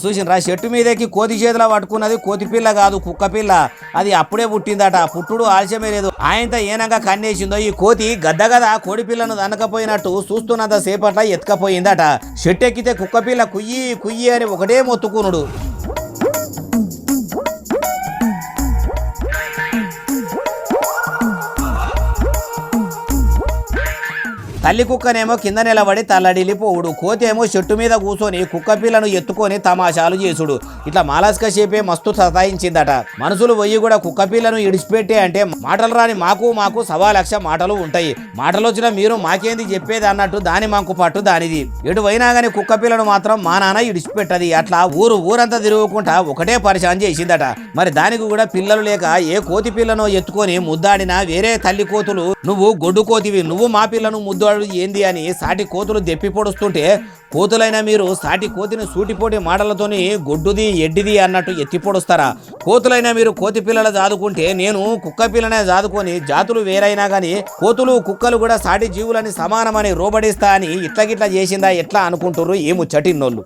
చూసినరా చెట్టు మీదకి కోతి చేతిలో పట్టుకున్నది కోతి పిల్ల కాదు కుక్క పిల్ల. అది అప్పుడే పుట్టిందట, పుట్టుడు ఆలస్యమే లేదు. ఆయనతో ఏనంగా కన్నేసిందో ఈ కోతి గద్ద కోడి పిల్లను దనకపోయినట్టు చూస్తున్నంత సేపట్ల ఎత్తుకపోయిందట. చెట్టు ఎక్కితే కుక్క పిల్ల కుయ్యి కుయ్యి అని ఒకటే మొత్తుకునుడు. తల్లి కుక్కనేమో కింద నిలబడి తల్లడిల్లిపోవుడు, కోతి ఏమో చెట్టు మీద కూర్చొని కుక్క పిల్లను ఎత్తుకొని తమాషాలు చేసుడు. ఇట్లా మాలస్క షేపే మస్తు సతాయించిందట. మనుషులు పోయి కూడా కుక్క పిల్లను ఇడిచిపెట్టే అంటే మాటలు రాని మాకు 1,00,000 మాటలు ఉంటాయి. మాటలు వచ్చినా మీరు మాకేంది చెప్పేది అన్నట్టు దాని మాకు పట్టు దానిది. ఎటు పోయినా గానీ కుక్క పిల్లను మాత్రం మా నాన్న ఇడిచిపెట్టది. అట్లా ఊరంతా తిరుగుకుంటా ఒకటే పరిశాన్ చేసిందట. మరి దానికి కూడా పిల్లలు లేక ఏ కోతి పిల్లను ఎత్తుకొని ముద్దాడినా వేరే తల్లి కోతులు నువ్వు గొడ్డు కోతివి, నువ్వు మా పిల్లను ముద్దాడు ఏంది అని సాటి కోతులు దెప్పి పొడుస్తుంటే కోతులైనా మీరు సాటి కోతిని సూటిపోటి మాటలతోని గొడ్డుది ఎడ్డిది అన్నట్టు ఎత్తి పొడుస్తారా? కోతులైనా మీరు కోతి పిల్లలు జాదుకుంటే నేను కుక్క పిల్లనే జాదుకొని జాతులు వేరైనా గానీ కోతులు కుక్కలు కూడా సాటి జీవులని సమానమని రోబడిస్తా అని ఇట్లా చేసిందా ఎట్లా అనుకుంటుర్రు ఈ ముచ్చటిన్నోళ్ళు.